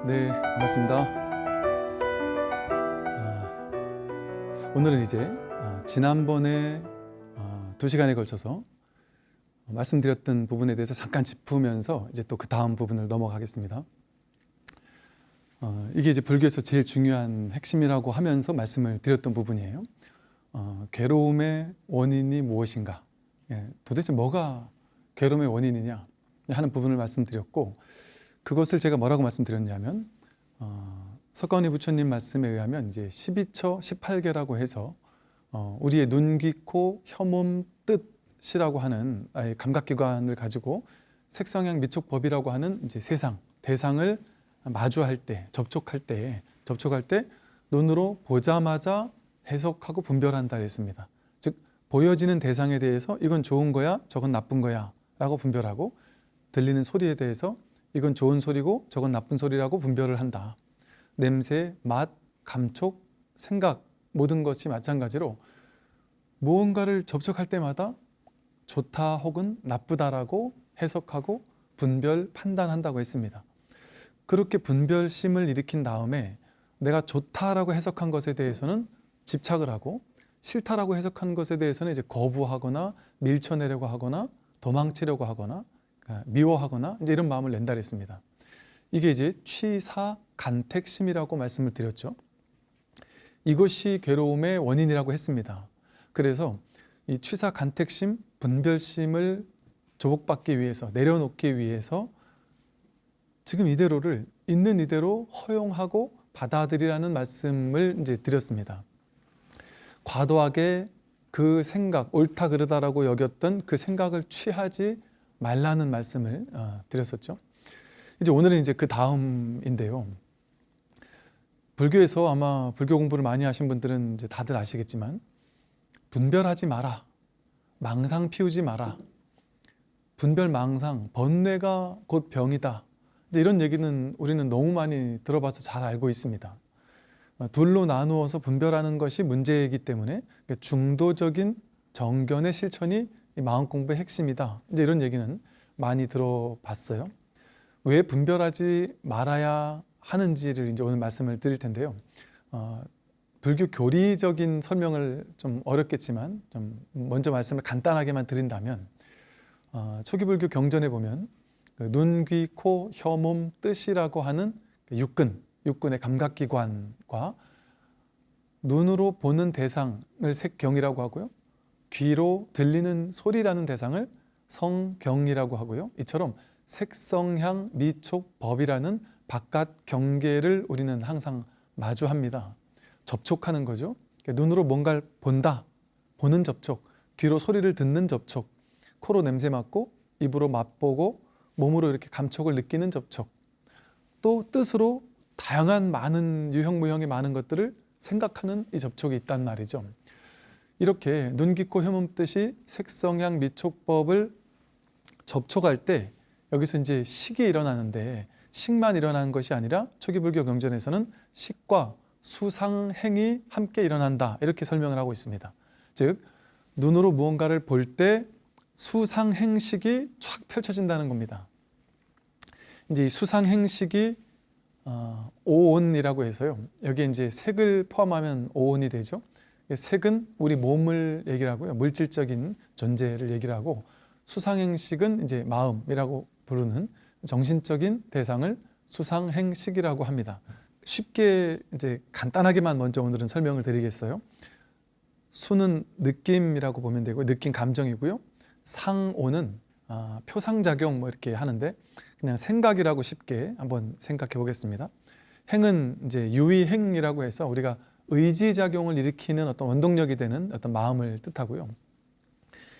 네, 반갑습니다. 오늘은 이제 지난번에 2시간에 걸쳐서 말씀드렸던 부분에 대해서 잠깐 짚으면서 이제 또 그 다음 부분을 넘어가겠습니다. 이게 이제 불교에서 제일 중요한 핵심이라고 하면서 말씀을 드렸던 부분이에요. 괴로움의 원인이 무엇인가? 도대체 뭐가 괴로움의 원인이냐 하는 부분을 말씀드렸고, 그것을 제가 뭐라고 말씀드렸냐면 석가모니 부처님 말씀에 의하면 이제 12처 18개라고 해서 우리의 눈, 귀, 코, 혀, 몸, 뜻이라고 하는 감각기관을 가지고 색성향 미촉법이라고 하는 이제 세상, 대상을 마주할 때, 접촉할 때 눈으로 보자마자 해석하고 분별한다 했습니다. 즉 보여지는 대상에 대해서 이건 좋은 거야, 저건 나쁜 거야 라고 분별하고, 들리는 소리에 대해서 이건 좋은 소리고 저건 나쁜 소리라고 분별을 한다. 냄새, 맛, 감촉, 생각 모든 것이 마찬가지로 무언가를 접촉할 때마다 좋다 혹은 나쁘다라고 해석하고 분별, 판단한다고 했습니다. 그렇게 분별심을 일으킨 다음에 내가 좋다라고 해석한 것에 대해서는 집착을 하고, 싫다라고 해석한 것에 대해서는 이제 거부하거나 밀쳐내려고 하거나 도망치려고 하거나 미워하거나 이제 이런 마음을 낸다 그랬습니다. 이게 이제 취사간택심이라고 말씀을 드렸죠. 이것이 괴로움의 원인이라고 했습니다. 그래서 이 취사간택심, 분별심을 조복받기 위해서, 내려놓기 위해서 지금 이대로를 있는 이대로 허용하고 받아들이라는 말씀을 이제 드렸습니다. 과도하게 그 생각, 옳다 그르다라고 여겼던 그 생각을 취하지 말라는 말씀을 드렸었죠. 이제 오늘은 이제 그 다음인데요. 불교에서 아마 불교 공부를 많이 하신 분들은 이제 다들 아시겠지만, 분별하지 마라, 망상 피우지 마라, 분별 망상, 번뇌가 곧 병이다, 이제 이런 얘기는 우리는 너무 많이 들어봐서 잘 알고 있습니다. 둘로 나누어서 분별하는 것이 문제이기 때문에 중도적인 정견의 실천이 이 마음 공부의 핵심이다, 이제 이런 얘기는 많이 들어봤어요. 왜 분별하지 말아야 하는지를 이제 오늘 말씀을 드릴 텐데요. 불교 교리적인 설명을 좀 어렵겠지만 좀 먼저 말씀을 간단하게만 드린다면, 초기 불교 경전에 보면 눈, 귀, 코, 혀, 몸, 뜻이라고 하는 육근의 감각기관과 눈으로 보는 대상을 색경이라고 하고요, 귀로 들리는 소리라는 대상을 성경이라고 하고요, 이처럼 색성향 미촉법이라는 바깥 경계를 우리는 항상 마주합니다. 접촉하는 거죠. 눈으로 뭔가를 본다, 보는 접촉, 귀로 소리를 듣는 접촉, 코로 냄새 맡고 입으로 맛보고 몸으로 이렇게 감촉을 느끼는 접촉, 또 뜻으로 다양한 많은 유형 무형의 많은 것들을 생각하는 이 접촉이 있단 말이죠. 이렇게 눈, 귀, 코, 혀, 몸, 뜻이 색성향 미촉법을 접촉할 때 여기서 이제 식이 일어나는데, 식만 일어나는 것이 아니라 초기 불교 경전에서는 식과 수상행이 함께 일어난다, 이렇게 설명을 하고 있습니다. 즉 눈으로 무언가를 볼 때 수상행식이 촥 펼쳐진다는 겁니다. 이제 이 수상행식이 오온이라고 해서요, 여기에 이제 색을 포함하면 오온이 되죠. 색은 우리 몸을 얘기를 하고요, 물질적인 존재를 얘기를 하고, 수상행식은 이제 마음이라고 부르는 정신적인 대상을 수상행식이라고 합니다. 쉽게 이제 간단하게만 먼저 오늘은 설명을 드리겠어요. 수는 느낌이라고 보면 되고, 느낀 감정이고요. 상오는 표상작용 뭐 이렇게 하는데, 그냥 생각이라고 쉽게 한번 생각해 보겠습니다. 행은 이제 유의행이라고 해서 우리가 의지작용을 일으키는 어떤 원동력이 되는 어떤 마음을 뜻하고요.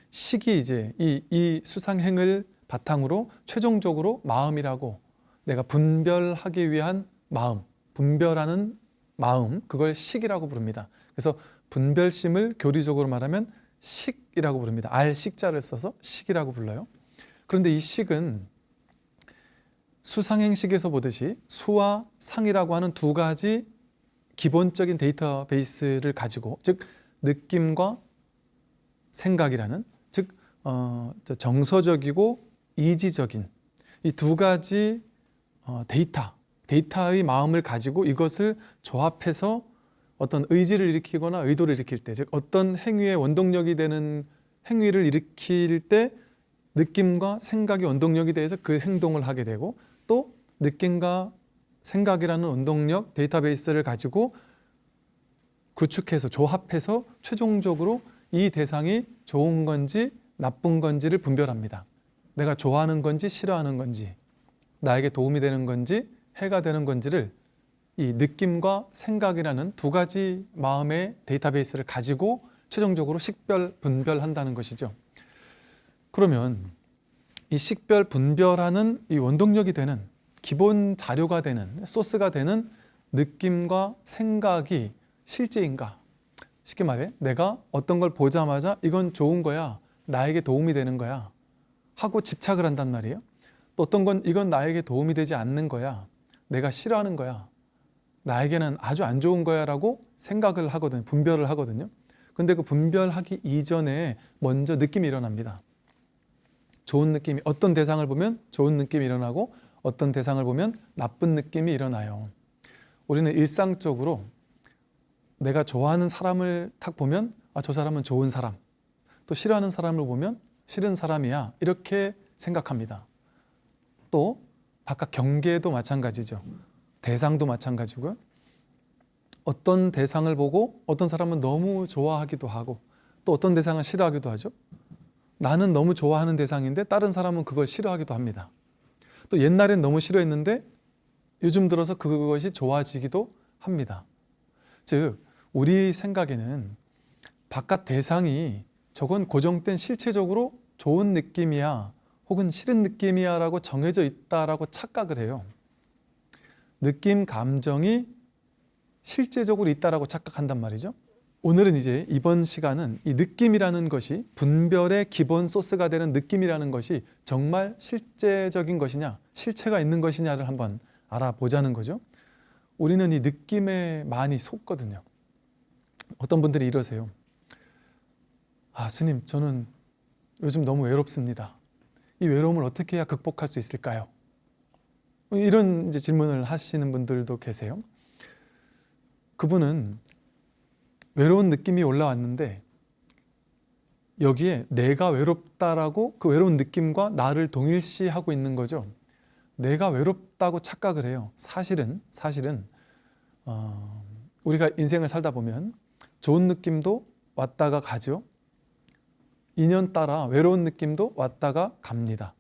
식이 이제 이 수상행을 바탕으로 최종적으로 마음이라고, 내가 분별하기 위한 마음, 분별하는 마음, 그걸 식이라고 부릅니다. 그래서 분별심을 교리적으로 말하면 식이라고 부릅니다. 알식자를 써서 식이라고 불러요. 그런데 이 식은 수상행식에서 보듯이 수와 상이라고 하는 두 가지 기본적인 데이터베이스를 가지고, 즉 느낌과 생각이라는, 즉 정서적이고 이지적인 이 두 가지 데이터, 데이터의 마음을 가지고 이것을 조합해서 어떤 의지를 일으키거나 의도를 일으킬 때, 즉 어떤 행위의 원동력이 되는 행위를 일으킬 때 느낌과 생각이 원동력이 돼서 그 행동을 하게 되고, 또 느낌과 생각이라는 원동력 데이터베이스를 가지고 구축해서 조합해서 최종적으로 이 대상이 좋은 건지 나쁜 건지를 분별합니다. 내가 좋아하는 건지 싫어하는 건지, 나에게 도움이 되는 건지 해가 되는 건지를 이 느낌과 생각이라는 두 가지 마음의 데이터베이스를 가지고 최종적으로 식별, 분별한다는 것이죠. 그러면 이 식별, 분별하는 이 원동력이 되는 기본 자료가 되는 소스가 되는 느낌과 생각이 실제인가? 쉽게 말해 내가 어떤 걸 보자마자 이건 좋은 거야, 나에게 도움이 되는 거야 하고 집착을 한단 말이에요. 또 어떤 건 이건 나에게 도움이 되지 않는 거야, 내가 싫어하는 거야, 나에게는 아주 안 좋은 거야 라고 생각을 하거든요. 분별을 하거든요. 근데 그 분별하기 이전에 먼저 느낌이 일어납니다. 좋은 느낌이, 어떤 대상을 보면 좋은 느낌이 일어나고 어떤 대상을 보면 나쁜 느낌이 일어나요. 우리는 일상적으로 내가 좋아하는 사람을 딱 보면 아, 저 사람은 좋은 사람, 또 싫어하는 사람을 보면 싫은 사람이야 이렇게 생각합니다. 또 바깥 경계도 마찬가지죠. 대상도 마찬가지고요. 어떤 대상을 보고 어떤 사람은 너무 좋아하기도 하고 또 어떤 대상을 싫어하기도 하죠. 나는 너무 좋아하는 대상인데 다른 사람은 그걸 싫어하기도 합니다. 또 옛날엔 너무 싫어했는데 요즘 들어서 그것이 좋아지기도 합니다. 즉 우리 생각에는 바깥 대상이 저건 고정된 실체적으로 좋은 느낌이야 혹은 싫은 느낌이야 라고 정해져 있다라고 착각을 해요. 느낌, 감정이 실제적으로 있다라고 착각한단 말이죠. 오늘은 이제 이번 시간은 이 느낌이라는 것이, 분별의 기본 소스가 되는 느낌이라는 것이 정말 실제적인 것이냐, 실체가 있는 것이냐를 한번 알아보자는 거죠. 우리는 이 느낌에 많이 속거든요. 어떤 분들이 이러세요. 아, 스님, 저는 요즘 너무 외롭습니다. 이 외로움을 어떻게 해야 극복할 수 있을까요? 이런 이제 질문을 하시는 분들도 계세요. 그분은 외로운 느낌이 올라왔는데 여기에 내가 외롭다라고 그 외로운 느낌과 나를 동일시하고 있는 거죠. 내가 외롭다고 착각을 해요. 사실은 우리가 인생을 살다 보면 좋은 느낌도 왔다가 가죠. 인연 따라 외로운 느낌도 왔다가 갑니다.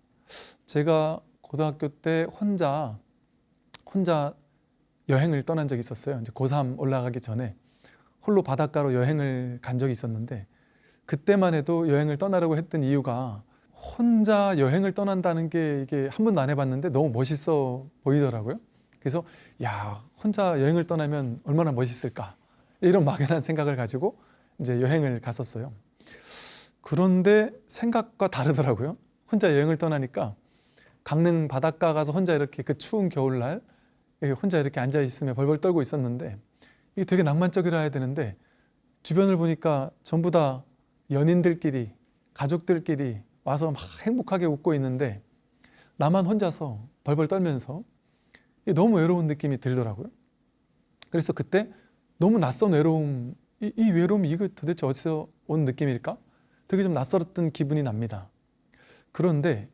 제가 고등학교 때 혼자 여행을 떠난 적이 있었어요. 이제 고3 올라가기 전에 홀로 바닷가로 여행을 간 적이 있었는데, 그때만 해도 여행을 떠나려고 했던 이유가 혼자 여행을 떠난다는 게 이게 한 번도 안 해봤는데 너무 멋있어 보이더라고요. 그래서 야, 혼자 여행을 떠나면 얼마나 멋있을까, 이런 막연한 생각을 가지고 이제 여행을 갔었어요. 그런데 생각과 다르더라고요. 혼자 여행을 떠나니까 강릉 바닷가 가서 혼자 이렇게 그 추운 겨울날 혼자 이렇게 앉아 있으며 벌벌 떨고 있었는데, 이게 되게 낭만적이라 해야 되는데 주변을 보니까 전부 다 연인들끼리, 가족들끼리 와서 막 행복하게 웃고 있는데 나만 혼자서 벌벌 떨면서 너무 외로운 느낌이 들더라고요. 그래서 그때 너무 낯선 외로움, 이 외로움이 이거 도대체 어디서 온 느낌일까? 되게 좀 낯설었던 기분이 납니다. 그런데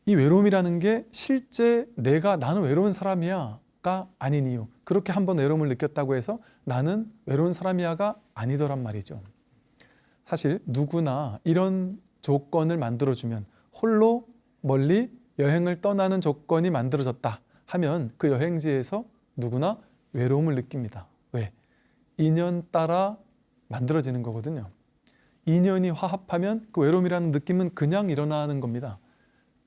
이 외로움이라는 게 실제 나는 외로운 사람이야가 아닌 이유, 그렇게 한번 외로움을 느꼈다고 해서 나는 외로운 사람이야가 아니더란 말이죠. 사실 누구나 이런 조건을 만들어주면, 홀로 멀리 여행을 떠나는 조건이 만들어졌다 하면 그 여행지에서 누구나 외로움을 느낍니다. 왜? 인연 따라 만들어지는 거거든요. 인연이 화합하면 그 외로움이라는 느낌은 그냥 일어나는 겁니다.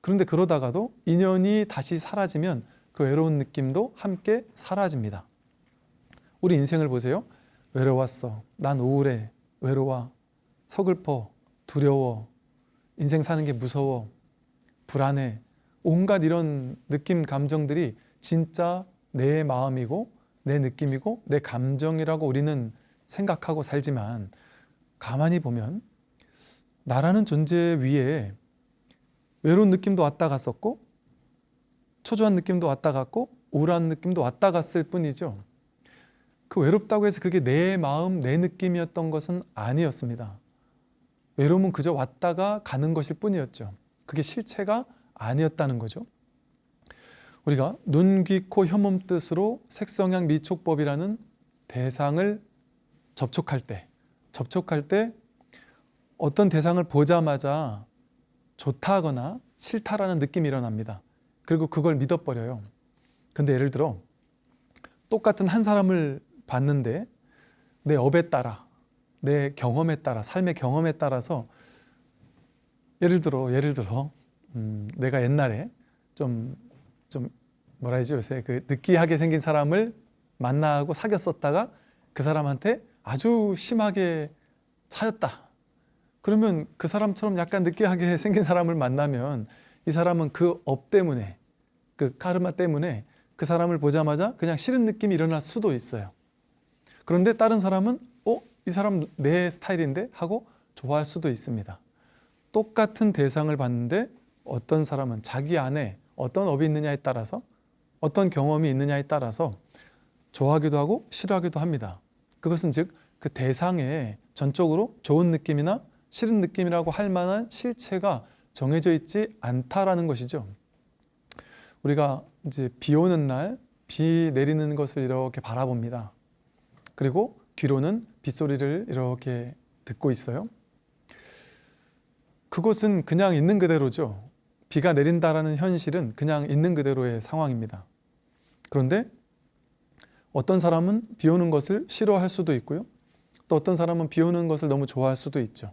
그런데 그러다가도 인연이 다시 사라지면 그 외로운 느낌도 함께 사라집니다. 우리 인생을 보세요. 외로웠어. 난 우울해. 외로워. 서글퍼. 두려워. 인생 사는 게 무서워. 불안해. 온갖 이런 느낌, 감정들이 진짜 내 마음이고 내 느낌이고 내 감정이라고 우리는 생각하고 살지만, 가만히 보면 나라는 존재 위에 외로운 느낌도 왔다 갔었고 초조한 느낌도 왔다 갔고 우울한 느낌도 왔다 갔을 뿐이죠. 그 외롭다고 해서 그게 내 마음, 내 느낌이었던 것은 아니었습니다. 외로움은 그저 왔다가 가는 것일 뿐이었죠. 그게 실체가 아니었다는 거죠. 우리가 눈, 귀, 코, 혀몸 뜻으로 색성향 미촉법이라는 대상을 접촉할 때 어떤 대상을 보자마자 좋다거나 싫다라는 느낌이 일어납니다. 그리고 그걸 믿어버려요. 근데 예를 들어 똑같은 한 사람을 봤는데 내 업에 따라, 내 경험에 따라, 삶의 경험에 따라서 예를 들어 내가 옛날에 좀 뭐라 해야지, 요새 그 느끼하게 생긴 사람을 만나고 사귀었었다가 그 사람한테 아주 심하게 차였다. 그러면 그 사람처럼 약간 느끼하게 생긴 사람을 만나면 이 사람은 그 업 때문에, 그 카르마 때문에 그 사람을 보자마자 그냥 싫은 느낌이 일어날 수도 있어요. 그런데 다른 사람은 이 사람 내 스타일인데 하고 좋아할 수도 있습니다. 똑같은 대상을 봤는데 어떤 사람은 자기 안에 어떤 업이 있느냐에 따라서, 어떤 경험이 있느냐에 따라서 좋아하기도 하고 싫어하기도 합니다. 그것은 즉 그 대상에 전적으로 좋은 느낌이나 싫은 느낌이라고 할 만한 실체가 정해져 있지 않다라는 것이죠. 우리가 이제 비 오는 날 비 내리는 것을 이렇게 바라봅니다. 그리고 귀로는 빗소리를 이렇게 듣고 있어요. 그것은 그냥 있는 그대로죠. 비가 내린다라는 현실은 그냥 있는 그대로의 상황입니다. 그런데 어떤 사람은 비 오는 것을 싫어할 수도 있고요. 또 어떤 사람은 비 오는 것을 너무 좋아할 수도 있죠.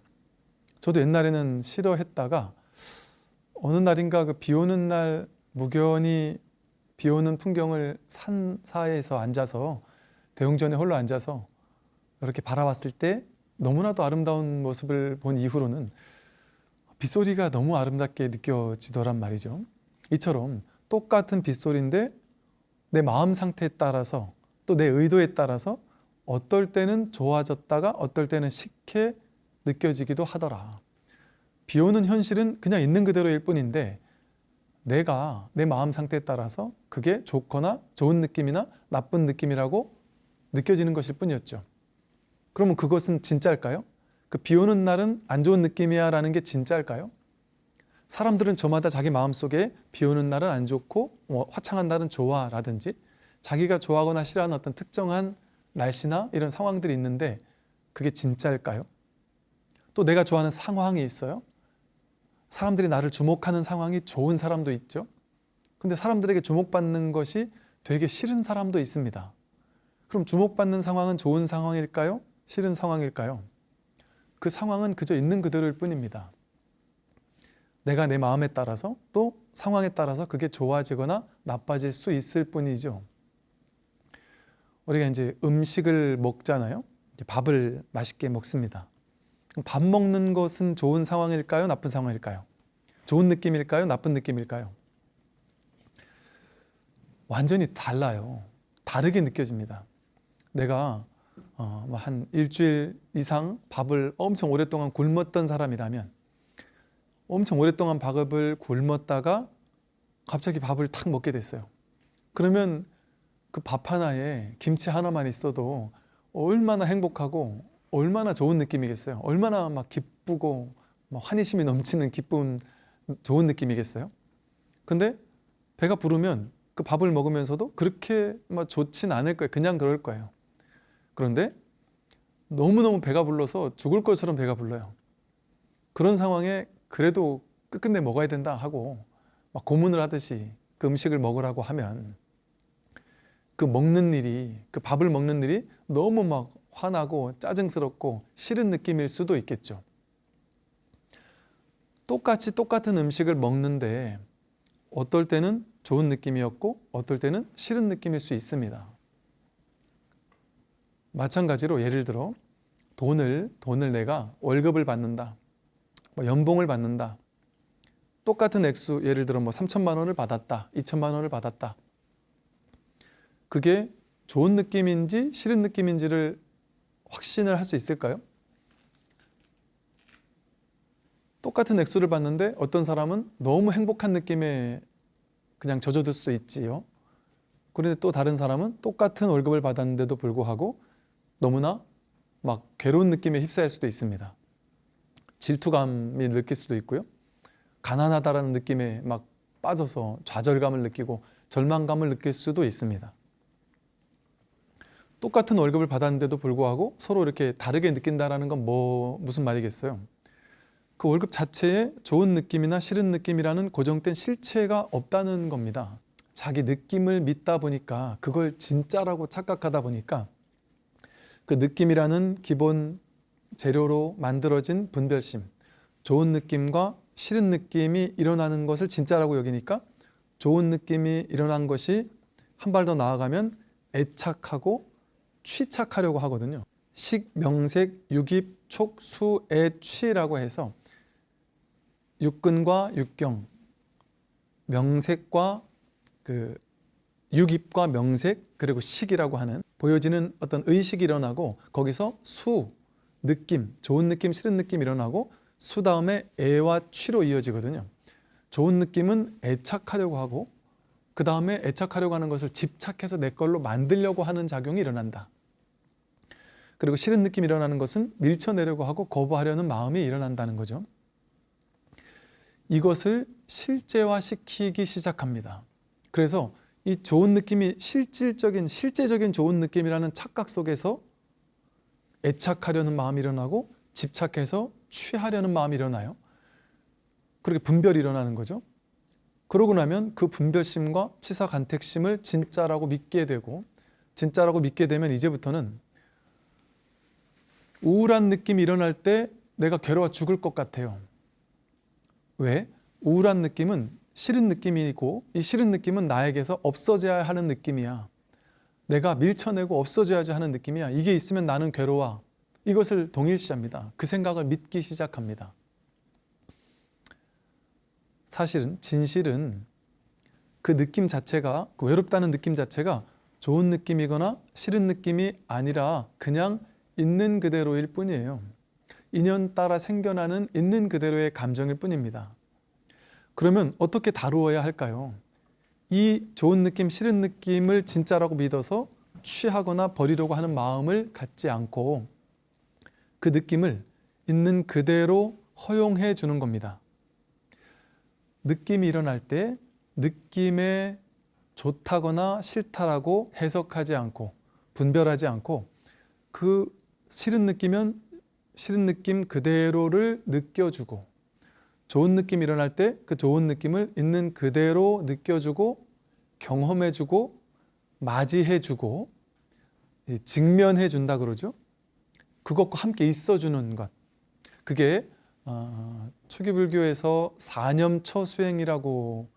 저도 옛날에는 싫어했다가 어느 날인가 그 비 오는 날 무견히 비 오는 풍경을 산사이에서 앉아서, 대웅전에 홀로 앉아서 이렇게 바라봤을 때 너무나도 아름다운 모습을 본 이후로는 빗소리가 너무 아름답게 느껴지더란 말이죠. 이처럼 똑같은 빗소리인데 내 마음 상태에 따라서, 또 내 의도에 따라서 어떨 때는 좋아졌다가 어떨 때는 싫게 느껴지기도 하더라. 비 오는 현실은 그냥 있는 그대로일 뿐인데 내가 내 마음 상태에 따라서 그게 좋거나 좋은 느낌이나 나쁜 느낌이라고 느껴지는 것일 뿐이었죠. 그러면 그것은 진짜일까요? 그 비 오는 날은 안 좋은 느낌이야 라는 게 진짜일까요? 사람들은 저마다 자기 마음속에 비 오는 날은 안 좋고 화창한 날은 좋아 라든지 자기가 좋아하거나 싫어하는 어떤 특정한 날씨나 이런 상황들이 있는데 그게 진짜일까요? 또 내가 좋아하는 상황이 있어요. 사람들이 나를 주목하는 상황이 좋은 사람도 있죠. 근데 사람들에게 주목받는 것이 되게 싫은 사람도 있습니다. 그럼 주목받는 상황은 좋은 상황일까요? 싫은 상황일까요? 그 상황은 그저 있는 그대로일 뿐입니다. 내가 내 마음에 따라서 또 상황에 따라서 그게 좋아지거나 나빠질 수 있을 뿐이죠. 우리가 이제 음식을 먹잖아요. 밥을 맛있게 먹습니다. 밥 먹는 것은 좋은 상황일까요? 나쁜 상황일까요? 좋은 느낌일까요? 나쁜 느낌일까요? 완전히 달라요. 다르게 느껴집니다. 내가 한 일주일 이상 밥을 엄청 오랫동안 굶었던 사람이라면, 엄청 오랫동안 밥을 굶었다가 갑자기 밥을 탁 먹게 됐어요. 그러면 그 밥 하나에 김치 하나만 있어도 얼마나 행복하고 얼마나 좋은 느낌이겠어요. 얼마나 막 기쁘고 막 환희심이 넘치는 기쁜 좋은 느낌이겠어요. 근데 배가 부르면 그 밥을 먹으면서도 그렇게 막 좋진 않을 거예요. 그냥 그럴 거예요. 그런데 너무너무 배가 불러서 죽을 것처럼 배가 불러요. 그런 상황에 그래도 끝끝내 먹어야 된다 하고 막 고문을 하듯이 그 음식을 먹으라고 하면 그 먹는 일이, 그 밥을 먹는 일이 너무 막 화나고 짜증스럽고 싫은 느낌일 수도 있겠죠. 똑같은 음식을 먹는데 어떨 때는 좋은 느낌이었고 어떨 때는 싫은 느낌일 수 있습니다. 마찬가지로 예를 들어 돈을 내가 월급을 받는다, 연봉을 받는다. 똑같은 액수, 예를 들어 3천만 원을 받았다, 2천만 원을 받았다. 그게 좋은 느낌인지 싫은 느낌인지를 확신을 할 수 있을까요? 똑같은 액수를 받는데 어떤 사람은 너무 행복한 느낌의 그냥 젖어들 수도 있지요. 그런데 또 다른 사람은 똑같은 월급을 받았는데도 불구하고 너무나 막 괴로운 느낌에 휩싸일 수도 있습니다. 질투감이 느낄 수도 있고요. 가난하다라는 느낌에 막 빠져서 좌절감을 느끼고 절망감을 느낄 수도 있습니다. 똑같은 월급을 받았는데도 불구하고 서로 이렇게 다르게 느낀다라는 건 무슨 말이겠어요? 그 월급 자체에 좋은 느낌이나 싫은 느낌이라는 고정된 실체가 없다는 겁니다. 자기 느낌을 믿다 보니까, 그걸 진짜라고 착각하다 보니까 그 느낌이라는 기본 재료로 만들어진 분별심, 좋은 느낌과 싫은 느낌이 일어나는 것을 진짜라고 여기니까 좋은 느낌이 일어난 것이 한 발 더 나아가면 애착하고 취착하려고 하거든요. 식, 명색, 유깁, 촉, 수, 애, 취라고 해서 육근과 육경, 명색과 유깁과 명색, 그리고 식이라고 하는 보여지는 어떤 의식이 일어나고 거기서 수, 느낌, 좋은 느낌, 싫은 느낌 일어나고 수 다음에 애와 취로 이어지거든요. 좋은 느낌은 애착하려고 하고 그 다음에 애착하려고 하는 것을 집착해서 내 걸로 만들려고 하는 작용이 일어난다. 그리고 싫은 느낌이 일어나는 것은 밀쳐내려고 하고 거부하려는 마음이 일어난다는 거죠. 이것을 실제화시키기 시작합니다. 그래서 이 좋은 느낌이 실제적인 좋은 느낌이라는 착각 속에서 애착하려는 마음이 일어나고 집착해서 취하려는 마음이 일어나요. 그렇게 분별이 일어나는 거죠. 그러고 나면 그 분별심과 치사간택심을 진짜라고 믿게 되고, 진짜라고 믿게 되면 이제부터는 우울한 느낌이 일어날 때 내가 괴로워 죽을 것 같아요. 왜? 우울한 느낌은 싫은 느낌이고 이 싫은 느낌은 나에게서 없어져야 하는 느낌이야. 내가 밀쳐내고 없어져야지 하는 느낌이야. 이게 있으면 나는 괴로워. 이것을 동일시합니다. 그 생각을 믿기 시작합니다. 사실은 진실은 그 느낌 자체가, 그 외롭다는 느낌 자체가 좋은 느낌이거나 싫은 느낌이 아니라 그냥 있는 그대로일 뿐이에요. 인연 따라 생겨나는 있는 그대로의 감정일 뿐입니다. 그러면 어떻게 다루어야 할까요? 이 좋은 느낌, 싫은 느낌을 진짜라고 믿어서 취하거나 버리려고 하는 마음을 갖지 않고 그 느낌을 있는 그대로 허용해 주는 겁니다. 느낌이 일어날 때 느낌에 좋다거나 싫다라고 해석하지 않고 분별하지 않고 그 싫은 느낌은 싫은 느낌 그대로를 느껴주고 좋은 느낌이 일어날 때 그 좋은 느낌을 있는 그대로 느껴주고 경험해주고 맞이해주고 직면해준다 그러죠. 그것과 함께 있어주는 것. 그게 초기 불교에서 사념처 수행이라고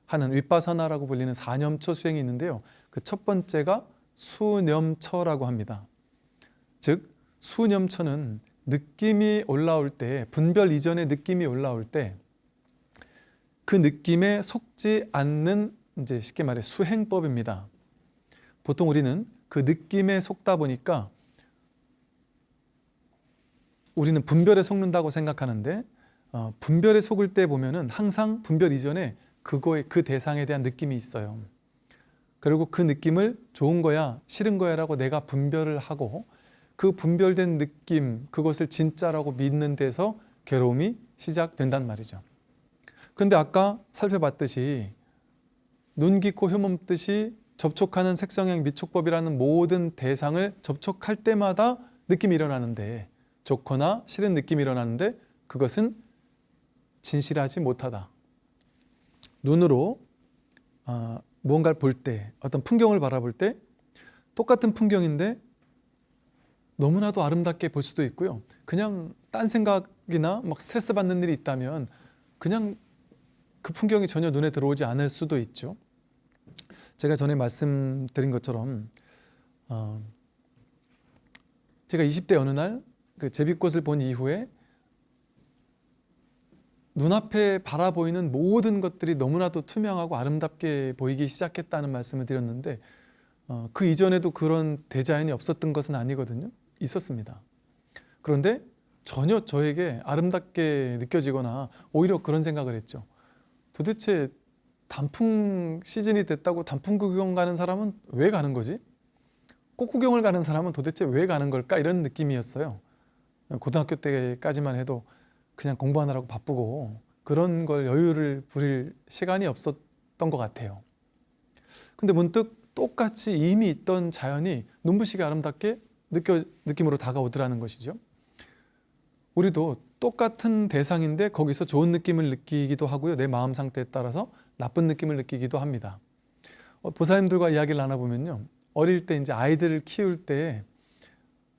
하는 윗바사나라고 불리는 사념처 수행이 있는데요. 그 첫 번째가 수념처라고 합니다. 즉 수념처는 느낌이 올라올 때, 분별 이전의 느낌이 올라올 때 그 느낌에 속지 않는, 이제 쉽게 말해 수행법입니다. 보통 우리는 그 느낌에 속다 보니까 우리는 분별에 속는다고 생각하는데 분별에 속을 때 보면은 항상 분별 이전에 그 대상에 대한 느낌이 있어요. 그리고 그 느낌을 좋은 거야, 싫은 거야 라고 내가 분별을 하고 그 분별된 느낌, 그것을 진짜라고 믿는 데서 괴로움이 시작된단 말이죠. 근데 아까 살펴봤듯이 눈, 귀, 코, 혀, 몸 뜻이 접촉하는 색성행 미촉법이라는 모든 대상을 접촉할 때마다 느낌이 일어나는데, 좋거나 싫은 느낌이 일어나는데 그것은 진실하지 못하다. 눈으로 무언가를 볼 때, 어떤 풍경을 바라볼 때 똑같은 풍경인데 너무나도 아름답게 볼 수도 있고요. 그냥 딴 생각이나 막 스트레스 받는 일이 있다면 그냥 그 풍경이 전혀 눈에 들어오지 않을 수도 있죠. 제가 전에 말씀드린 것처럼 제가 20대 어느 날 그 제비꽃을 본 이후에 눈앞에 바라보이는 모든 것들이 너무나도 투명하고 아름답게 보이기 시작했다는 말씀을 드렸는데 그 이전에도 그런 대자연이 없었던 것은 아니거든요. 있었습니다. 그런데 전혀 저에게 아름답게 느껴지거나 오히려 그런 생각을 했죠. 도대체 단풍 시즌이 됐다고 단풍 구경 가는 사람은 왜 가는 거지? 꽃 구경을 가는 사람은 도대체 왜 가는 걸까? 이런 느낌이었어요. 고등학교 때까지만 해도 그냥 공부하느라고 바쁘고 그런 걸 여유를 부릴 시간이 없었던 것 같아요. 근데 문득 똑같이 이미 있던 자연이 눈부시게 아름답게 느낌으로 다가오더라는 것이죠. 우리도 똑같은 대상인데 거기서 좋은 느낌을 느끼기도 하고요. 내 마음 상태에 따라서 나쁜 느낌을 느끼기도 합니다. 보살님들과 이야기를 나눠보면요. 어릴 때 이제 아이들을 키울 때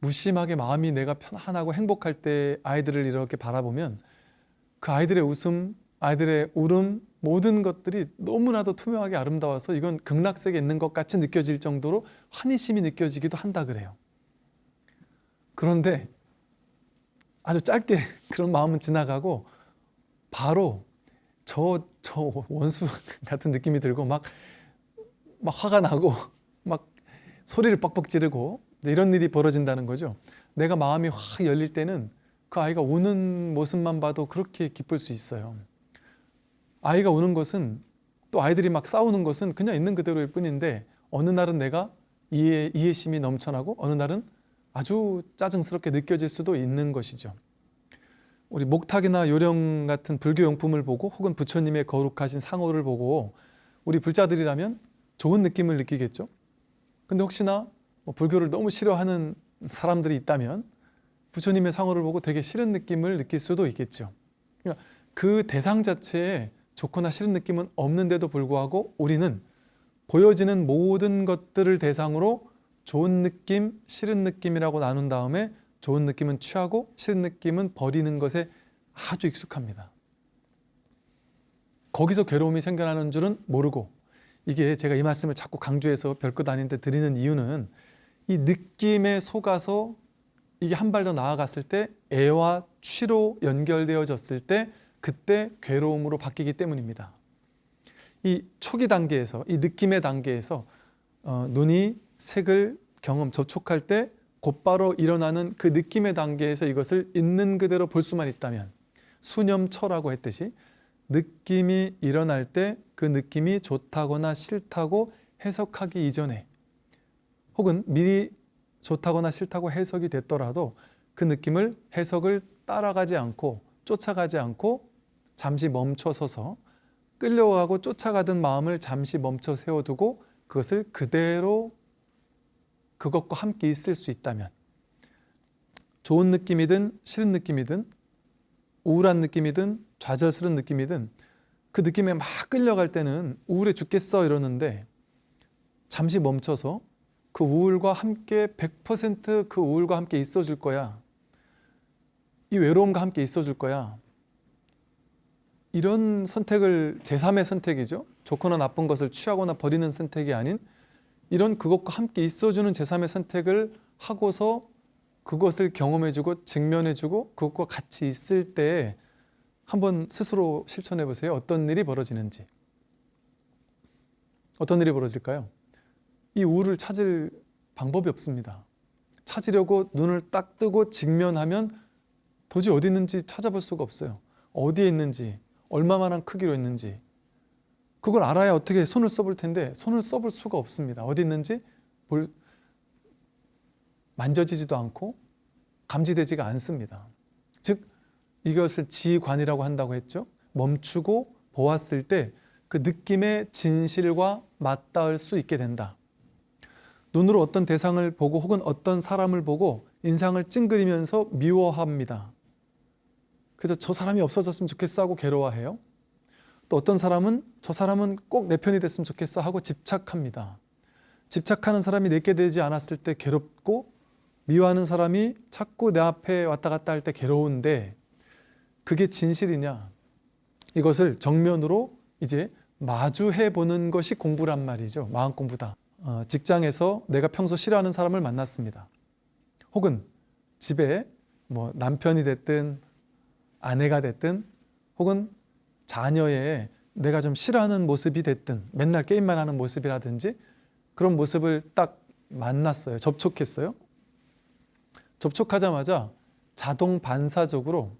무심하게 마음이 내가 편안하고 행복할 때 아이들을 이렇게 바라보면 그 아이들의 웃음, 아이들의 울음 모든 것들이 너무나도 투명하게 아름다워서 이건 극락세계에 있는 것 같이 느껴질 정도로 환희심이 느껴지기도 한다 그래요. 그런데 아주 짧게 그런 마음은 지나가고 바로 저 원수 같은 느낌이 들고 막 화가 나고 막 소리를 뻑뻑 지르고 이런 일이 벌어진다는 거죠. 내가 마음이 확 열릴 때는 그 아이가 우는 모습만 봐도 그렇게 기쁠 수 있어요. 아이가 우는 것은 또 아이들이 막 싸우는 것은 그냥 있는 그대로일 뿐인데 어느 날은 내가 이해심이 넘쳐나고 어느 날은 아주 짜증스럽게 느껴질 수도 있는 것이죠. 우리 목탁이나 요령 같은 불교 용품을 보고 혹은 부처님의 거룩하신 상호를 보고 우리 불자들이라면 좋은 느낌을 느끼겠죠. 근데 혹시나 불교를 너무 싫어하는 사람들이 있다면 부처님의 상호를 보고 되게 싫은 느낌을 느낄 수도 있겠죠. 그러니까 그 대상 자체에 좋거나 싫은 느낌은 없는데도 불구하고 우리는 보여지는 모든 것들을 대상으로 좋은 느낌, 싫은 느낌이라고 나눈 다음에 좋은 느낌은 취하고 싫은 느낌은 버리는 것에 아주 익숙합니다. 거기서 괴로움이 생겨나는 줄은 모르고, 이게 제가 이 말씀을 자꾸 강조해서 별것 아닌데 드리는 이유는 이 느낌에 속아서 이게 한 발 더 나아갔을 때 애와 취로 연결되어졌을 때 그때 괴로움으로 바뀌기 때문입니다. 이 초기 단계에서, 이 느낌의 단계에서 눈이 색을 접촉할 때 곧바로 일어나는 그 느낌의 단계에서 이것을 있는 그대로 볼 수만 있다면, 수념처라고 했듯이 느낌이 일어날 때 그 느낌이 좋다거나 싫다고 해석하기 이전에, 혹은 미리 좋다거나 싫다고 해석이 됐더라도 그 느낌을, 해석을 따라가지 않고 쫓아가지 않고 잠시 멈춰서서 끌려가고 쫓아가던 마음을 잠시 멈춰 세워두고 그것을 그대로 그것과 함께 있을 수 있다면, 좋은 느낌이든 싫은 느낌이든 우울한 느낌이든 좌절스러운 느낌이든 그 느낌에 막 끌려갈 때는 우울해 죽겠어 이러는데 잠시 멈춰서 그 우울과 함께 100% 우울과 함께 있어줄 거야, 이 외로움과 함께 있어줄 거야, 이런 선택을, 제3의 선택이죠. 좋거나 나쁜 것을 취하거나 버리는 선택이 아닌 이런 그것과 함께 있어주는 제3의 선택을 하고서 그것을 경험해주고 직면해주고 그것과 같이 있을 때 한번 스스로 실천해 보세요. 어떤 일이 벌어지는지. 어떤 일이 벌어질까요? 이 우울을 찾을 방법이 없습니다. 찾으려고 눈을 딱 뜨고 직면하면 도저히 어디 있는지 찾아볼 수가 없어요. 어디에 있는지, 얼마만한 크기로 있는지 그걸 알아야 어떻게 손을 써볼 텐데 손을 써볼 수가 없습니다. 어디 있는지 만져지지도 않고 감지되지가 않습니다. 즉 이것을 지관이라고 한다고 했죠. 멈추고 보았을 때 그 느낌의 진실과 맞닿을 수 있게 된다. 눈으로 어떤 대상을 보고 혹은 어떤 사람을 보고 인상을 찡그리면서 미워합니다. 그래서 저 사람이 없어졌으면 좋겠어 하고 괴로워해요. 또 어떤 사람은 저 사람은 꼭 내 편이 됐으면 좋겠어 하고 집착합니다. 집착하는 사람이 내게 되지 않았을 때 괴롭고, 미워하는 사람이 자꾸 내 앞에 왔다 갔다 할 때 괴로운데 그게 진실이냐? 이것을 정면으로 이제 마주해 보는 것이 공부란 말이죠. 마음 공부다. 직장에서 내가 평소 싫어하는 사람을 만났습니다. 혹은 집에 남편이 됐든 아내가 됐든 혹은 자녀의 내가 좀 싫어하는 모습이 됐든 맨날 게임만 하는 모습이라든지 그런 모습을 딱 만났어요. 접촉했어요. 접촉하자마자 자동 반사적으로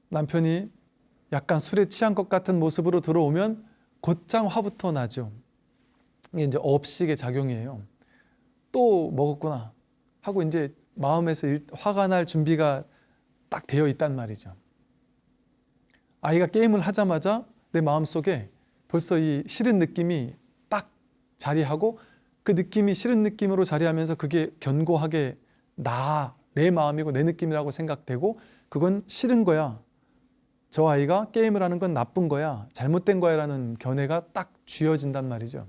남편이 약간 술에 취한 것 같은 모습으로 들어오면 곧장 화부터 나죠. 이게 이제 업식의 작용이에요. 또 먹었구나 하고 이제 마음에서 화가 날 준비가 딱 되어 있단 말이죠. 아이가 게임을 하자마자 내 마음속에 벌써 이 싫은 느낌이 딱 자리하고, 그 느낌이 싫은 느낌으로 자리하면서 그게 견고하게 내 마음이고 내 느낌이라고 생각되고, 그건 싫은 거야, 저 아이가 게임을 하는 건 나쁜 거야, 잘못된 거야 라는 견해가 딱 쥐어진단 말이죠.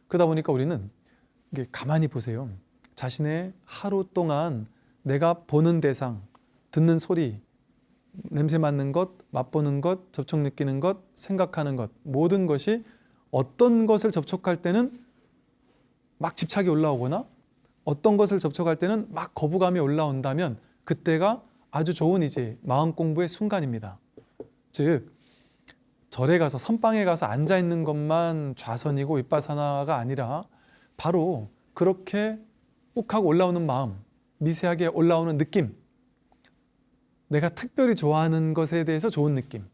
그러다 보니까 우리는 이게 가만히 보세요. 자신의 하루 동안 내가 보는 대상, 듣는 소리, 냄새 맡는 것, 맛보는 것, 접촉 느끼는 것, 생각하는 것, 모든 것이 어떤 것을 접촉할 때는 막 집착이 올라오거나 어떤 것을 접촉할 때는 막 거부감이 올라온다면 그때가 아주 좋은 이제 마음 공부의 순간입니다. 즉 절에 가서 선방에 가서 앉아 있는 것만 좌선이고 윗바사나가 아니라 바로 그렇게 욱하고 올라오는 마음, 미세하게 올라오는 느낌, 내가 특별히 좋아하는 것에 대해서 좋은 느낌,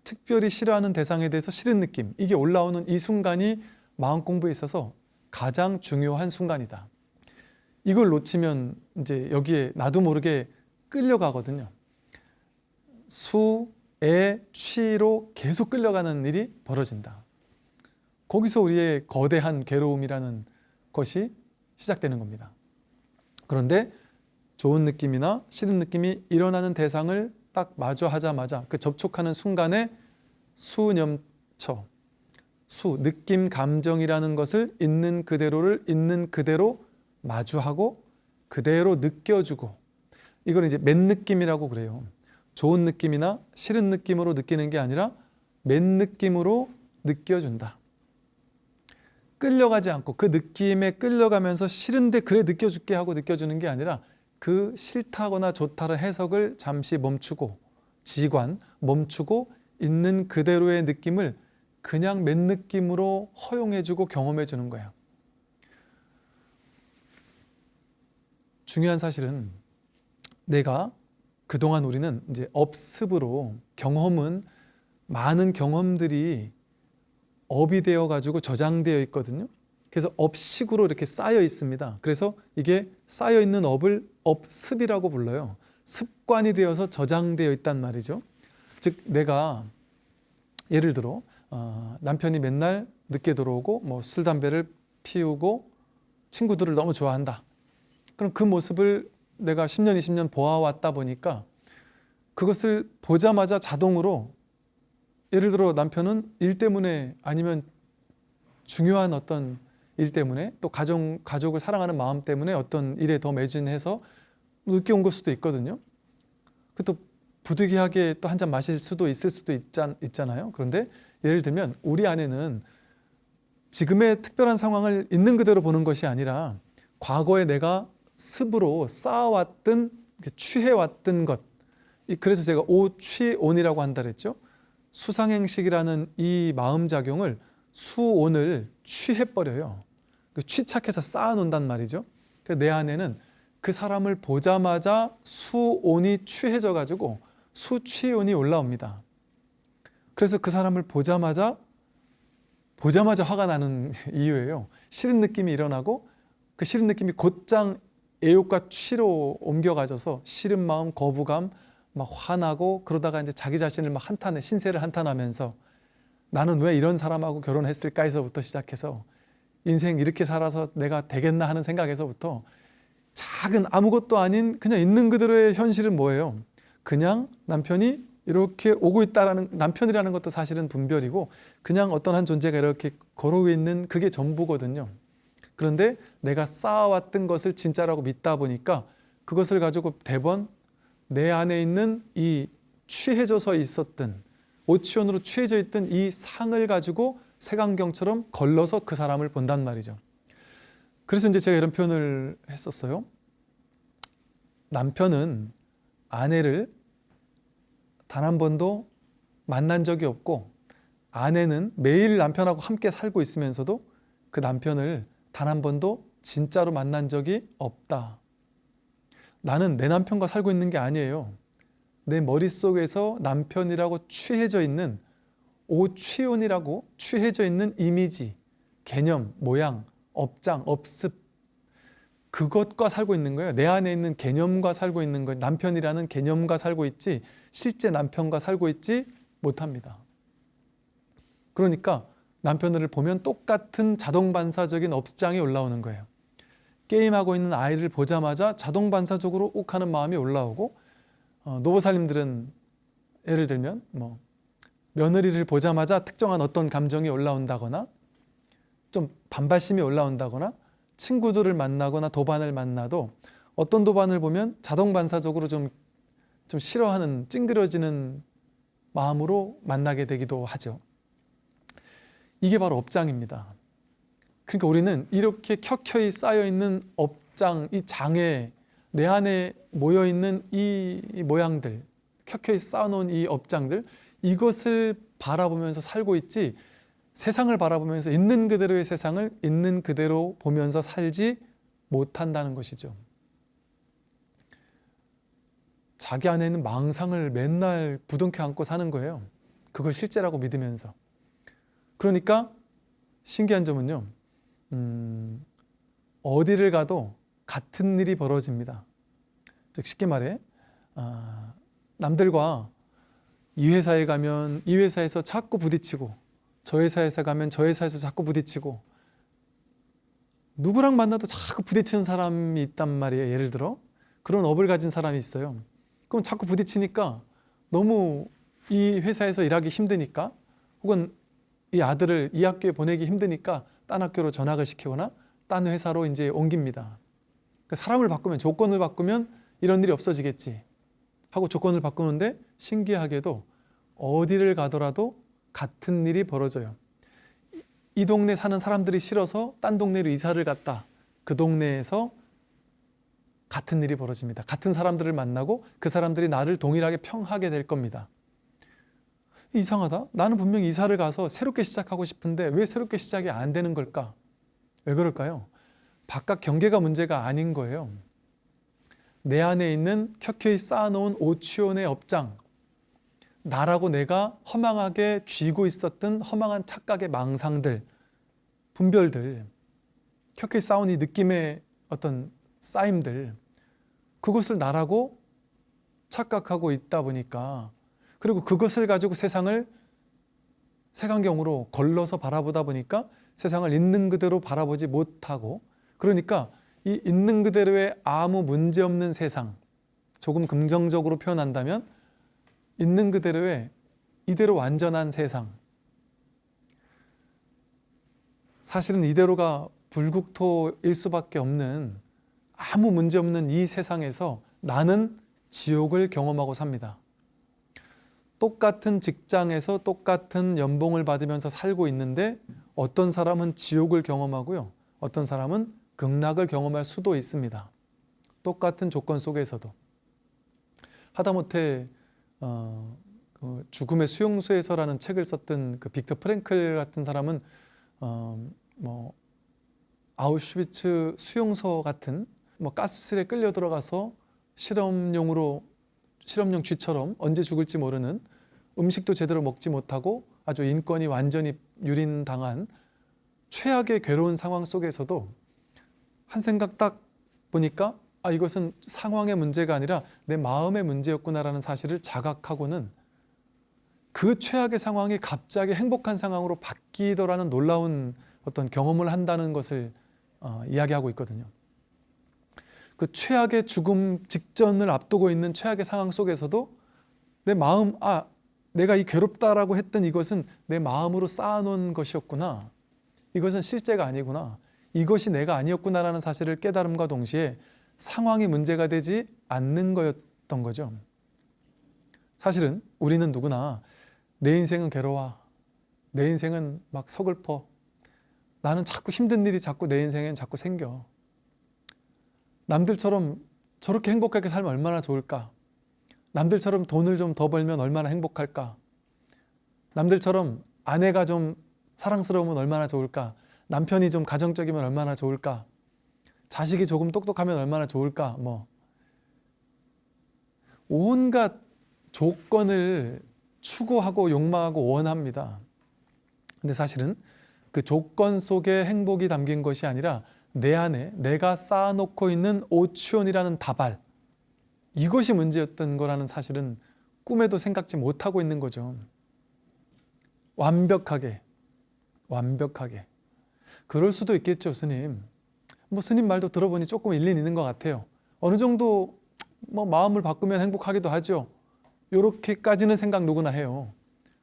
특별히 싫어하는 대상에 대해서 싫은 느낌, 이게 올라오는 이 순간이 마음 공부에 있어서 가장 중요한 순간이다. 이걸 놓치면 이제 여기에 나도 모르게 끌려가거든요. 수의 취로 계속 끌려가는 일이 벌어진다. 거기서 우리의 거대한 괴로움이라는 것이 시작되는 겁니다. 그런데 좋은 느낌이나 싫은 느낌이 일어나는 대상을 딱 마주하자마자 그 접촉하는 순간에 수념처, 느낌, 감정이라는 것을 있는 그대로를 있는 그대로 마주하고 그대로 느껴주고, 이걸 이제 맨 느낌이라고 그래요. 좋은 느낌이나 싫은 느낌으로 느끼는 게 아니라 맨 느낌으로 느껴준다. 끌려가지 않고 그 느낌에 끌려가면서 싫은데 그래 느껴줄게 하고 느껴주는 게 아니라 그 싫다거나 좋다는 해석을 잠시 멈추고 멈추고 있는 그대로의 느낌을 그냥 맨 느낌으로 허용해주고 경험해주는 거예요. 중요한 사실은 내가 그동안 우리는 이제 업습으로 많은 경험들이 업이 되어 가지고 저장되어 있거든요. 그래서 업식으로 이렇게 쌓여 있습니다. 그래서 이게 쌓여 있는 업을 업습이라고 불러요. 습관이 되어서 저장되어 있단 말이죠. 즉 내가 예를 들어 남편이 맨날 늦게 들어오고 뭐 술 담배를 피우고 친구들을 너무 좋아한다. 그럼 그 모습을 내가 10년, 20년 보아왔다 보니까 그것을 보자마자 자동으로, 예를 들어 남편은 일 때문에 아니면 중요한 어떤 일 때문에 또 가족을 사랑하는 마음 때문에 어떤 일에 더 매진해서 늦게 온 걸 수도 있거든요. 또 부득이하게 또 한 잔 마실 수도 있을 수도 있잖아요. 그런데 예를 들면 우리 안에는 지금의 특별한 상황을 있는 그대로 보는 것이 아니라 과거에 내가 습으로 쌓아왔던, 취해왔던 것, 그래서 제가 오취온이라고 한다 그랬죠. 수상행식이라는 이 마음작용을 수온을 취해버려요. 취착해서 쌓아놓는단 말이죠. 내 안에는 그 사람을 보자마자 수온이 취해져 가지고 수취온이 올라옵니다. 그래서 그 사람을 보자마자 화가 나는 이유예요. 싫은 느낌이 일어나고 그 싫은 느낌이 곧장 애욕과 취로 옮겨가져서 싫은 마음, 거부감, 막 화나고, 그러다가 이제 자기 자신을 막 신세를 한탄하면서 나는 왜 이런 사람하고 결혼했을까에서부터 시작해서 인생 이렇게 살아서 내가 되겠나 하는 생각에서부터 작은 아무것도 아닌 그냥 있는 그대로의 현실은 뭐예요? 그냥 남편이 이렇게 오고 있다라는, 남편이라는 것도 사실은 분별이고 그냥 어떤 한 존재가 이렇게 걸어오고 있는 그게 전부거든요. 그런데 내가 쌓아왔던 것을 진짜라고 믿다 보니까 그것을 가지고 대번 내 안에 있는 이 취해져서 있었던, 오치온으로 취해져 있던 이 상을 가지고 색안경처럼 걸러서 그 사람을 본단 말이죠. 그래서 이제 제가 이런 표현을 했었어요. 남편은 아내를 단 한 번도 만난 적이 없고, 아내는 매일 남편하고 함께 살고 있으면서도 그 남편을 단 한 번도 진짜로 만난 적이 없다. 나는 내 남편과 살고 있는 게 아니에요. 내 머릿속에서 남편이라고 취해져 있는 오취온이라고 취해져 있는 이미지, 개념, 모양, 업장, 업습, 그것과 살고 있는 거예요. 내 안에 있는 개념과 살고 있는 거예요. 남편이라는 개념과 살고 있지 실제 남편과 살고 있지 못합니다. 그러니까 남편을 보면 똑같은 자동 반사적인 업장이 올라오는 거예요. 게임하고 있는 아이를 보자마자 자동 반사적으로 욱하는 마음이 올라오고, 노보살님들은 예를 들면 며느리를 보자마자 특정한 어떤 감정이 올라온다거나 좀 반발심이 올라온다거나, 친구들을 만나거나 도반을 만나도 어떤 도반을 보면 자동 반사적으로 좀 싫어하는, 찡그려지는 마음으로 만나게 되기도 하죠. 이게 바로 업장입니다. 그러니까 우리는 이렇게 켜켜이 쌓여있는 업장, 이 장애, 내 안에 모여있는 이 모양들, 켜켜이 쌓아놓은 이 업장들, 이것을 바라보면서 살고 있지, 세상을 바라보면서 있는 그대로의 세상을 있는 그대로 보면서 살지 못한다는 것이죠. 자기 안에 있는 망상을 맨날 부둥켜 안고 사는 거예요. 그걸 실제라고 믿으면서. 그러니까 신기한 점은요, 어디를 가도 같은 일이 벌어집니다. 즉 쉽게 말해, 남들과 이 회사에 가면 이 회사에서 자꾸 부딪히고, 저 회사에서 가면 저 회사에서 자꾸 부딪히고, 누구랑 만나도 자꾸 부딪히는 사람이 있단 말이에요. 예를 들어 그런 업을 가진 사람이 있어요. 그럼 자꾸 부딪히니까 너무 이 회사에서 일하기 힘드니까, 혹은 이 아들을 이 학교에 보내기 힘드니까 딴 학교로 전학을 시키거나 딴 회사로 이제 옮깁니다. 그러니까 사람을 바꾸면, 조건을 바꾸면 이런 일이 없어지겠지 하고 조건을 바꾸는데, 신기하게도 어디를 가더라도 같은 일이 벌어져요. 이 동네 사는 사람들이 싫어서 딴 동네로 이사를 갔다. 그 동네에서 같은 일이 벌어집니다. 같은 사람들을 만나고 그 사람들이 나를 동일하게 평하게 될 겁니다. 이상하다. 나는 분명히 이사를 가서 새롭게 시작하고 싶은데 왜 새롭게 시작이 안 되는 걸까? 왜 그럴까요? 바깥 경계가 문제가 아닌 거예요. 내 안에 있는 켜켜이 쌓아놓은 오취온의 업장, 나라고 내가 허망하게 쥐고 있었던 허망한 착각의 망상들, 분별들, 켜켜이 쌓은 이 느낌의 어떤 쌓임들, 그것을 나라고 착각하고 있다 보니까, 그리고 그것을 가지고 세상을 색안경으로 걸러서 바라보다 보니까 세상을 있는 그대로 바라보지 못하고, 그러니까 이 있는 그대로의 아무 문제 없는 세상, 조금 긍정적으로 표현한다면 있는 그대로의 이대로 완전한 세상, 사실은 이대로가 불국토일 수밖에 없는, 아무 문제 없는 이 세상에서 나는 지옥을 경험하고 삽니다. 똑같은 직장에서 똑같은 연봉을 받으면서 살고 있는데 어떤 사람은 지옥을 경험하고요, 어떤 사람은 극락을 경험할 수도 있습니다. 똑같은 조건 속에서도. 하다못해 그 죽음의 수용소에서라는 책을 썼던 그 빅터 프랭클 같은 사람은 아우슈비츠 수용소 같은 가스실에 끌려 들어가서 실험용 쥐처럼 언제 죽을지 모르는, 음식도 제대로 먹지 못하고 아주 인권이 완전히 유린당한 최악의 괴로운 상황 속에서도 한 생각 딱 보니까 이것은 상황의 문제가 아니라 내 마음의 문제였구나라는 사실을 자각하고는 그 최악의 상황이 갑자기 행복한 상황으로 바뀌더라는 놀라운 어떤 경험을 한다는 것을 이야기하고 있거든요. 그 최악의 죽음 직전을 앞두고 있는 최악의 상황 속에서도 내 마음, 내가 이 괴롭다라고 했던 이것은 내 마음으로 쌓아놓은 것이었구나, 이것은 실제가 아니구나, 이것이 내가 아니었구나라는 사실을 깨달음과 동시에 상황이 문제가 되지 않는 거였던 거죠. 사실은 우리는 누구나 내 인생은 괴로워, 내 인생은 막 서글퍼, 나는 자꾸 힘든 일이 자꾸 내 인생엔 자꾸 생겨, 남들처럼 저렇게 행복하게 살면 얼마나 좋을까, 남들처럼 돈을 좀 더 벌면 얼마나 행복할까, 남들처럼 아내가 좀 사랑스러우면 얼마나 좋을까, 남편이 좀 가정적이면 얼마나 좋을까, 자식이 조금 똑똑하면 얼마나 좋을까, 온갖 조건을 추구하고 욕망하고 원합니다. 근데 사실은 그 조건 속에 행복이 담긴 것이 아니라 내 안에 내가 쌓아놓고 있는 오추원이라는 다발, 이것이 문제였던 거라는 사실은 꿈에도 생각지 못하고 있는 거죠. 완벽하게. 그럴 수도 있겠죠, 스님. 뭐 스님 말도 들어보니 조금 일리는 있는 것 같아요. 어느 정도 뭐 마음을 바꾸면 행복하기도 하죠. 이렇게까지는 생각 누구나 해요.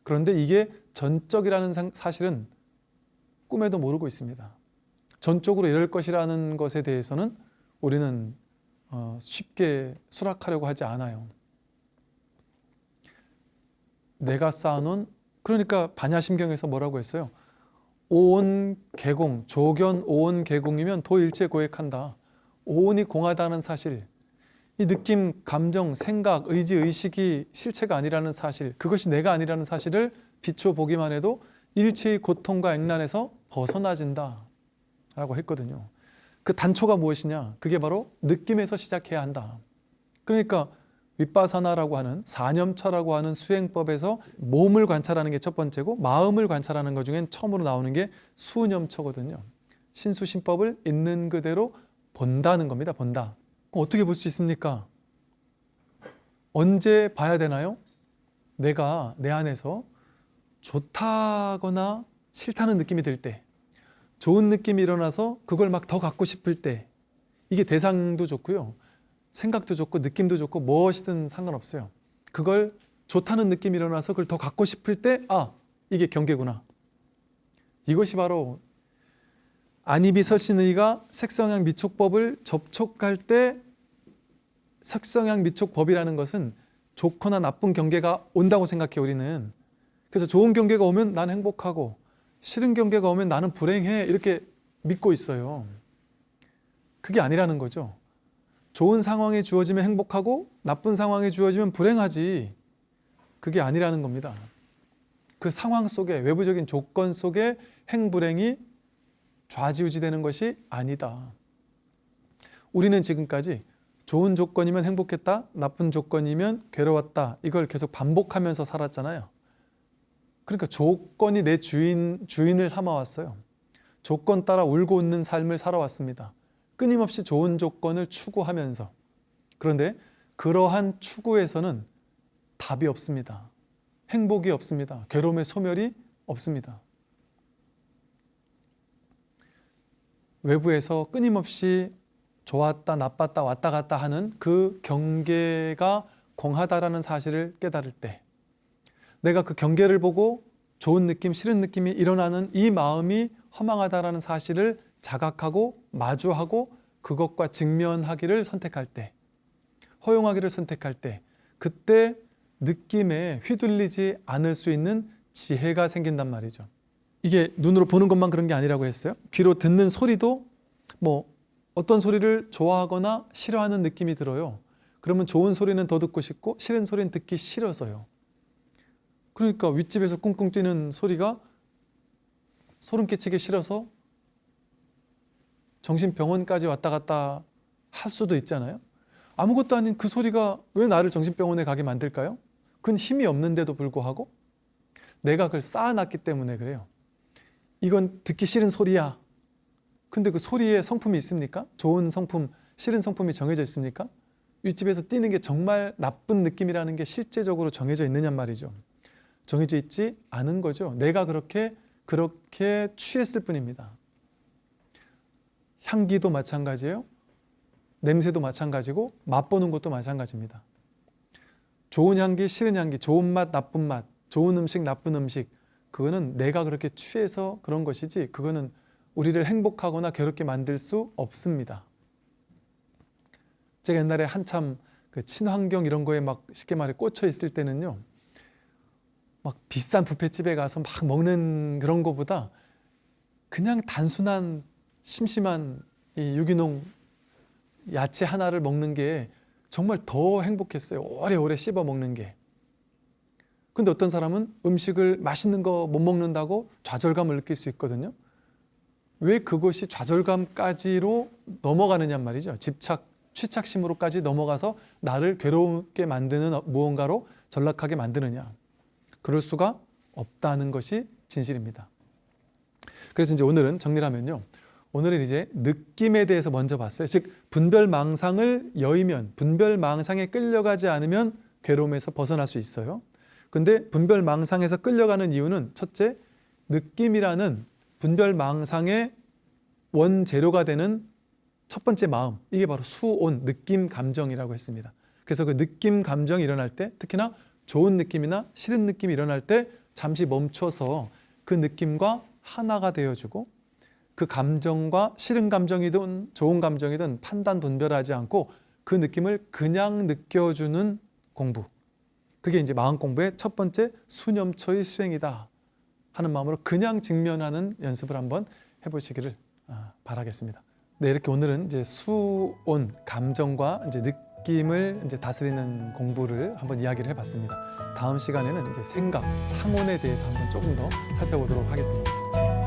그런데 이게 전적이라는 사실은 꿈에도 모르고 있습니다. 전적으로 이럴 것이라는 것에 대해서는 우리는 쉽게 수락하려고 하지 않아요. 내가 쌓아놓은, 그러니까 반야심경에서 뭐라고 했어요? 오온 개공, 조견 오온 개공이면 도일체 고액한다. 오온이 공하다는 사실, 이 느낌, 감정, 생각, 의지, 의식이 실체가 아니라는 사실, 그것이 내가 아니라는 사실을 비추어 보기만 해도 일체의 고통과 액난에서 벗어나진다 라고 했거든요. 그 단초가 무엇이냐? 그게 바로 느낌에서 시작해야 한다. 그러니까 윗바사나라고 하는 사념처라고 하는 수행법에서 몸을 관찰하는 게 첫 번째고, 마음을 관찰하는 것 중엔 처음으로 나오는 게 수념처거든요. 신수심법을 있는 그대로 본다는 겁니다. 본다. 그럼 어떻게 볼 수 있습니까? 언제 봐야 되나요? 내가 내 안에서 좋다거나 싫다는 느낌이 들 때, 좋은 느낌이 일어나서 그걸 막 더 갖고 싶을 때, 이게 대상도 좋고요, 생각도 좋고 느낌도 좋고 무엇이든 상관없어요. 그걸 좋다는 느낌이 일어나서 그걸 더 갖고 싶을 때, 아, 이게 경계구나. 이것이 바로 안이비설신의가 색성향 미촉법을 접촉할 때, 색성향 미촉법이라는 것은 좋거나 나쁜 경계가 온다고 생각해요, 우리는. 그래서 좋은 경계가 오면 난 행복하고 싫은 경계가 오면 나는 불행해, 이렇게 믿고 있어요. 그게 아니라는 거죠. 좋은 상황이 주어지면 행복하고 나쁜 상황이 주어지면 불행하지, 그게 아니라는 겁니다. 그 상황 속에, 외부적인 조건 속에 행불행이 좌지우지되는 것이 아니다. 우리는 지금까지 좋은 조건이면 행복했다, 나쁜 조건이면 괴로웠다, 이걸 계속 반복하면서 살았잖아요. 그러니까 조건이 내 주인을 삼아왔어요. 조건 따라 울고 웃는 삶을 살아왔습니다. 끊임없이 좋은 조건을 추구하면서. 그런데 그러한 추구에서는 답이 없습니다. 행복이 없습니다. 괴로움의 소멸이 없습니다. 외부에서 끊임없이 좋았다, 나빴다, 왔다 갔다 하는 그 경계가 공하다라는 사실을 깨달을 때, 내가 그 경계를 보고 좋은 느낌, 싫은 느낌이 일어나는 이 마음이 허망하다라는 사실을 자각하고 마주하고 그것과 직면하기를 선택할 때, 허용하기를 선택할 때, 그때 느낌에 휘둘리지 않을 수 있는 지혜가 생긴단 말이죠. 이게 눈으로 보는 것만 그런 게 아니라고 했어요. 귀로 듣는 소리도 뭐 어떤 소리를 좋아하거나 싫어하는 느낌이 들어요. 그러면 좋은 소리는 더 듣고 싶고 싫은 소리는 듣기 싫어서요. 그러니까 윗집에서 꿍꿍 뛰는 소리가 소름 끼치기 싫어서 정신병원까지 왔다 갔다 할 수도 있잖아요. 아무것도 아닌 그 소리가 왜 나를 정신병원에 가게 만들까요? 그건 힘이 없는데도 불구하고 내가 그걸 쌓아놨기 때문에 그래요. 이건 듣기 싫은 소리야. 근데 그 소리에 성품이 있습니까? 좋은 성품, 싫은 성품이 정해져 있습니까? 윗집에서 뛰는 게 정말 나쁜 느낌이라는 게 실제적으로 정해져 있느냔 말이죠. 정해져 있지 않은 거죠. 내가 그렇게 취했을 뿐입니다. 향기도 마찬가지예요. 냄새도 마찬가지고 맛보는 것도 마찬가지입니다. 좋은 향기, 싫은 향기, 좋은 맛, 나쁜 맛, 좋은 음식, 나쁜 음식, 그거는 내가 그렇게 취해서 그런 것이지, 그거는 우리를 행복하거나 괴롭게 만들 수 없습니다. 제가 옛날에 한참 그 친환경 이런 거에 막 쉽게 말해 꽂혀 있을 때는요, 막 비싼 뷔페집에 가서 막 먹는 그런 거보다 그냥 단순한 심심한 이 유기농 야채 하나를 먹는 게 정말 더 행복했어요. 오래오래 씹어 먹는 게. 근데 어떤 사람은 음식을 맛있는 거 못 먹는다고 좌절감을 느낄 수 있거든요. 왜 그것이 좌절감까지로 넘어가느냐 말이죠. 집착, 취착심으로까지 넘어가서 나를 괴롭게 만드는 무언가로 전락하게 만드느냐? 그럴 수가 없다는 것이 진실입니다. 그래서 이제 오늘은 정리를 하면요. 오늘은 이제 느낌에 대해서 먼저 봤어요. 즉 분별망상을 여의면, 분별망상에 끌려가지 않으면 괴로움에서 벗어날 수 있어요. 근데 분별망상에서 끌려가는 이유는 첫째, 느낌이라는 분별망상의 원재료가 되는 첫 번째 마음, 이게 바로 수온, 느낌, 감정이라고 했습니다. 그래서 그 느낌, 감정이 일어날 때, 특히나 좋은 느낌이나 싫은 느낌이 일어날 때 잠시 멈춰서 그 느낌과 하나가 되어주고, 그 감정과 싫은 감정이든 좋은 감정이든 판단 분별하지 않고 그 느낌을 그냥 느껴주는 공부, 그게 이제 마음 공부의 첫 번째 수념초의 수행이다 하는 마음으로 그냥 직면하는 연습을 한번 해보시기를 바라겠습니다. 네, 이렇게 오늘은 이제 수온, 감정과 이제 느낌을 이제 다스리는 공부를 한번 이야기를 해봤습니다. 다음 시간에는 이제 생각, 상온에 대해서 한번 조금 더 살펴보도록 하겠습니다.